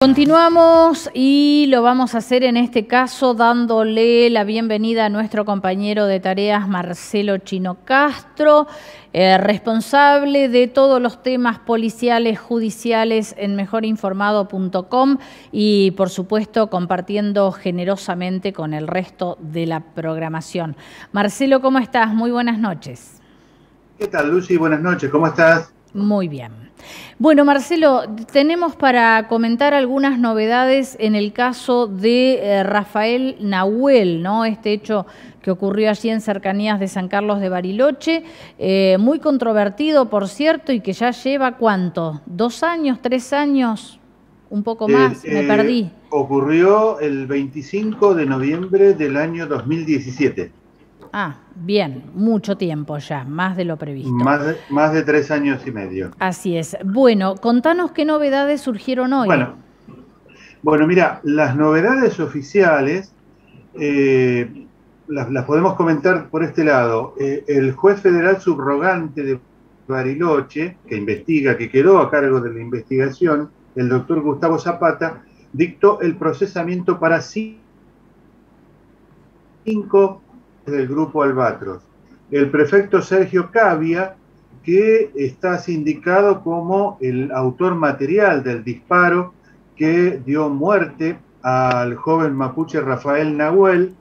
Continuamos y lo vamos a hacer en este caso dándole la bienvenida a nuestro compañero de tareas Marcelo Chino Castro, responsable de todos los temas policiales, judiciales en mejorinformado.com y por supuesto compartiendo generosamente con el resto de la programación. Marcelo, ¿cómo estás? Muy buenas noches. ¿Qué tal, Lucy? Buenas noches, ¿cómo estás? Muy bien. Bueno, Marcelo, tenemos para comentar algunas novedades en el caso de Rafael Nahuel, ¿no? Este hecho que ocurrió allí en cercanías de San Carlos de Bariloche, muy controvertido, por cierto, y que ya lleva, ¿cuánto? ¿2 años, 3 años? Un poco más, me perdí. Ocurrió el 25 de noviembre del año 2017. Ah, bien, mucho tiempo ya, más de lo previsto. Más de 3 años y medio. Así es. Bueno, contanos qué novedades surgieron hoy. Bueno, mira, las novedades oficiales las podemos comentar por este lado. El juez federal subrogante de Bariloche, que investiga, que quedó a cargo de la investigación, el doctor Gustavo Zapata, dictó el procesamiento para 5 del grupo Albatros. El prefecto Sergio Cavia, que está sindicado como el autor material del disparo que dio muerte al joven mapuche Rafael Nahuel,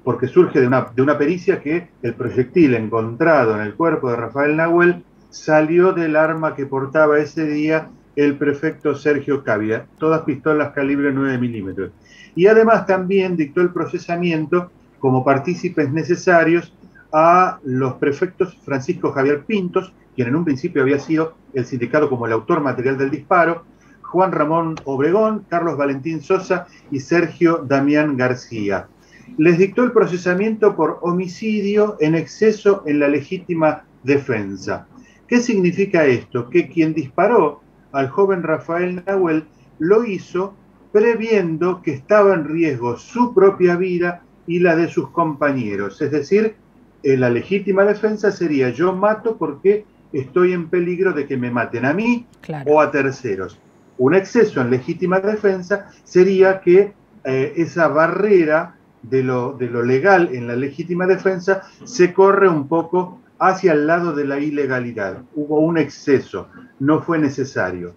porque surge de una pericia que el proyectil encontrado en el cuerpo de Rafael Nahuel salió del arma que portaba ese día el prefecto Sergio Cavia, todas pistolas calibre 9 milímetros. Y además también dictó el procesamiento como partícipes necesarios a los prefectos Francisco Javier Pintos, quien en un principio había sido el sindicado como el autor material del disparo, Juan Ramón Obregón, Carlos Valentín Sosa y Sergio Damián García. Les dictó el procesamiento por homicidio en exceso en la legítima defensa. ¿Qué significa esto? Que quien disparó al joven Rafael Nahuel lo hizo previendo que estaba en riesgo su propia vida y la de sus compañeros. Es decir, la legítima defensa sería: yo mato porque estoy en peligro de que me maten a mí, claro, o a terceros. Un exceso en legítima defensa sería que esa barrera de lo legal en la legítima defensa se corre un poco hacia el lado de la ilegalidad. Hubo un exceso, no fue necesario.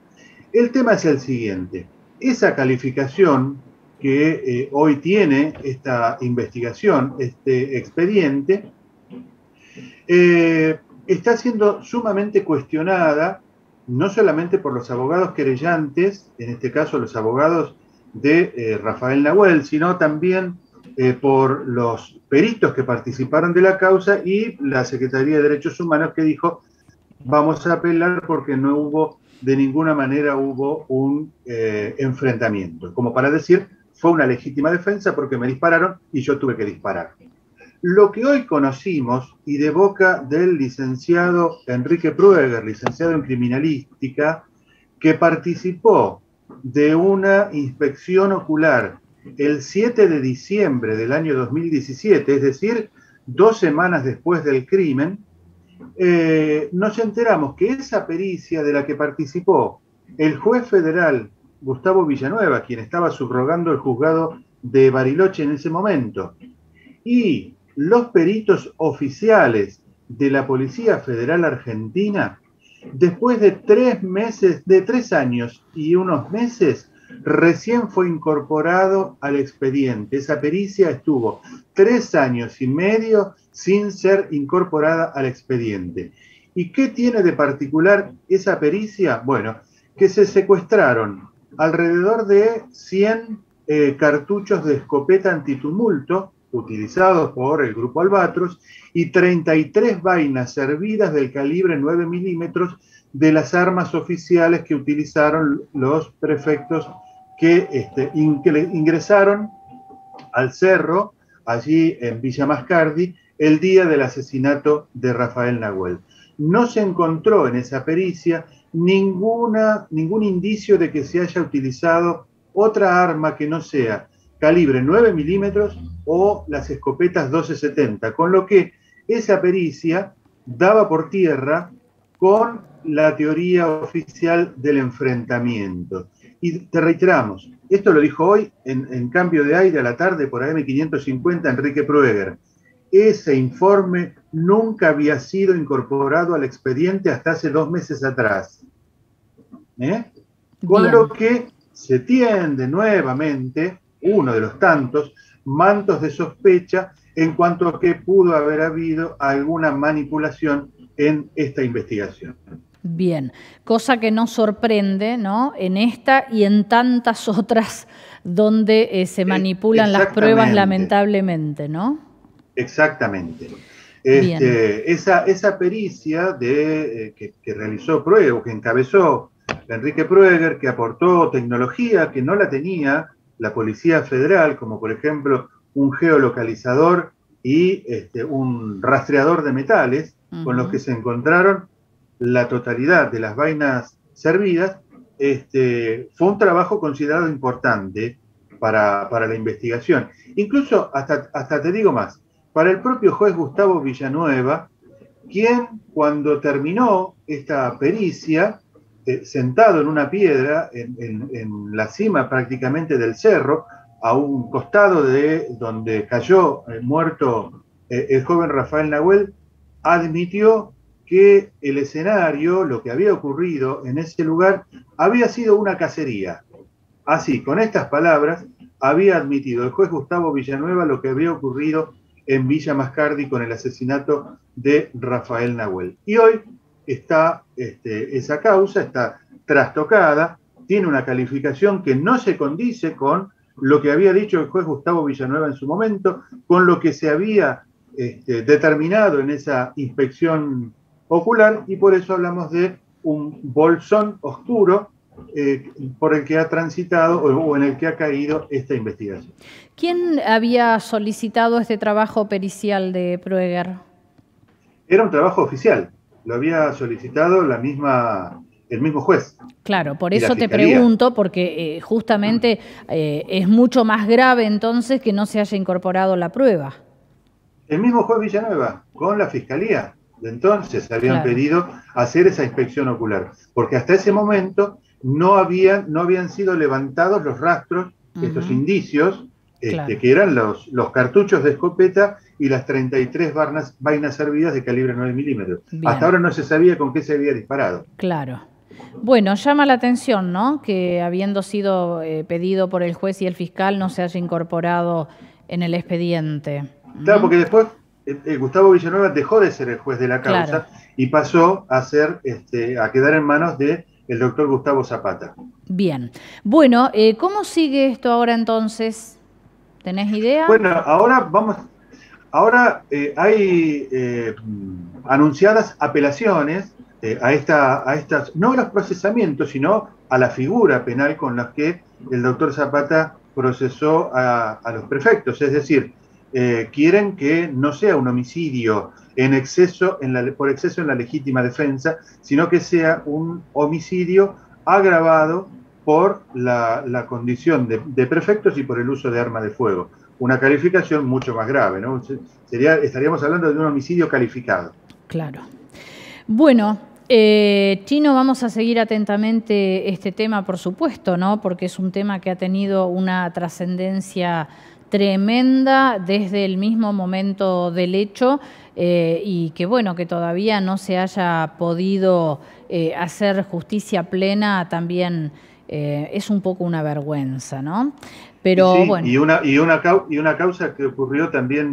El tema es el siguiente: esa calificación que hoy tiene esta investigación, este expediente, está siendo sumamente cuestionada, no solamente por los abogados querellantes, en este caso los abogados de Rafael Nahuel, sino también por los peritos que participaron de la causa y la Secretaría de Derechos Humanos, que dijo: vamos a apelar porque no hubo, de ninguna manera hubo un enfrentamiento. Como para decir, fue una legítima defensa porque me dispararon y yo tuve que disparar. Lo que hoy conocimos, y de boca del licenciado Enrique Prueger, licenciado en criminalística, que participó de una inspección ocular el 7 de diciembre del año 2017, es decir, 2 semanas después del crimen, nos enteramos que esa pericia de la que participó el juez federal Gustavo Villanueva, quien estaba subrogando el juzgado de Bariloche en ese momento, y los peritos oficiales de la Policía Federal Argentina, después de 3 años y unos meses, recién fue incorporado al expediente. Esa pericia estuvo 3 años y medio sin ser incorporada al expediente. ¿Y qué tiene de particular esa pericia? Bueno, que se secuestraron alrededor de 100 cartuchos de escopeta antitumulto utilizados por el grupo Albatros y 33 vainas servidas del calibre 9 milímetros de las armas oficiales que utilizaron los prefectos que ingresaron al cerro, allí en Villa Mascardi, el día del asesinato de Rafael Nahuel. No se encontró en esa pericia ningún indicio de que se haya utilizado otra arma que no sea calibre 9 milímetros o las escopetas 12-70, con lo que esa pericia daba por tierra con la teoría oficial del enfrentamiento. Y te reiteramos, esto lo dijo hoy en Cambio de Aire a la tarde por AM550 Enrique Prueger. Ese informe nunca había sido incorporado al expediente hasta hace 2 meses atrás. Con lo que se tiende nuevamente, uno de los tantos, mantos de sospecha en cuanto a que pudo haber habido alguna manipulación en esta investigación. Bien, cosa que nos sorprende, ¿no? En esta y en tantas otras donde se manipulan las pruebas, lamentablemente, ¿no? Exactamente. Esa pericia que realizó Prueger, que encabezó Enrique Prueger, que aportó tecnología que no la tenía la Policía Federal, como por ejemplo un geolocalizador y un rastreador de metales, con los que se encontraron la totalidad de las vainas servidas, fue un trabajo considerado importante para la investigación. Incluso, hasta te digo más, para el propio juez Gustavo Villanueva, quien cuando terminó esta pericia, sentado en una piedra, en la cima prácticamente del cerro, a un costado de donde cayó muerto el joven Rafael Nahuel, admitió que el escenario, lo que había ocurrido en ese lugar, había sido una cacería. Así, con estas palabras, había admitido el juez Gustavo Villanueva lo que había ocurrido en Villa Mascardi con el asesinato de Rafael Nahuel. Y hoy está esa causa, está trastocada, tiene una calificación que no se condice con lo que había dicho el juez Gustavo Villanueva en su momento, con lo que se había determinado en esa inspección ocular, y por eso hablamos de un bolsón oscuro por el que ha transitado o en el que ha caído esta investigación. ¿Quién había solicitado este trabajo pericial de Prueger? Era un trabajo oficial, lo había solicitado el mismo juez. Claro, por eso te pregunto, porque justamente es mucho más grave entonces que no se haya incorporado la prueba. El mismo juez Villanueva, con la Fiscalía de entonces, habían pedido hacer esa inspección ocular, porque hasta ese momento no habían sido levantados los rastros, estos indicios, que eran los cartuchos de escopeta y las 33 vainas servidas de calibre 9 milímetros. Hasta ahora no se sabía con qué se había disparado. Claro. Bueno, llama la atención, ¿no?, que habiendo sido pedido por el juez y el fiscal no se haya incorporado en el expediente. Claro, porque después Gustavo Villanueva dejó de ser el juez de la causa y pasó a quedar en manos del doctor Gustavo Zapata. Bien. Bueno, ¿cómo sigue esto ahora entonces? ¿Tenés idea? Bueno, ahora hay anunciadas apelaciones a estas, no a los procesamientos, sino a la figura penal con la que el doctor Zapata procesó a los prefectos. Es decir, quieren que no sea un homicidio por exceso en la legítima defensa, sino que sea un homicidio agravado por la condición de prefectos y por el uso de arma de fuego. Una calificación mucho más grave, ¿no? Estaríamos hablando de un homicidio calificado. Claro. Bueno, Chino, vamos a seguir atentamente este tema, por supuesto, ¿no?, porque es un tema que ha tenido una trascendencia tremenda desde el mismo momento del hecho y que bueno, que todavía no se haya podido hacer justicia plena también es un poco una vergüenza, ¿no? Pero sí, bueno. Y una causa que ocurrió también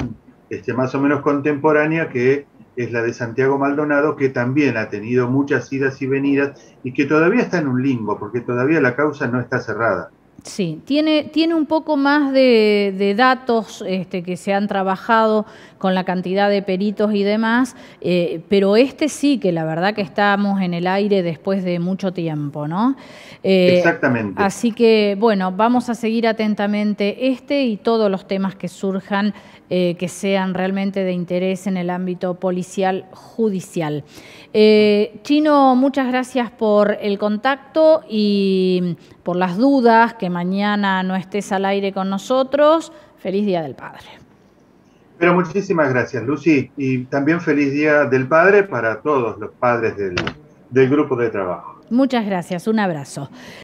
más o menos contemporánea, que es la de Santiago Maldonado, que también ha tenido muchas idas y venidas y que todavía está en un limbo, porque todavía la causa no está cerrada. Sí, tiene un poco más de datos que se han trabajado con la cantidad de peritos y demás, pero sí que la verdad que estamos en el aire después de mucho tiempo, ¿no? Exactamente. Así que, bueno, vamos a seguir atentamente y todos los temas que surjan que sean realmente de interés en el ámbito policial judicial. Chino, muchas gracias por el contacto y por las dudas, que mañana no estés al aire con nosotros. Feliz Día del Padre. Pero muchísimas gracias, Lucy, y también feliz Día del Padre para todos los padres del grupo de trabajo. Muchas gracias, un abrazo.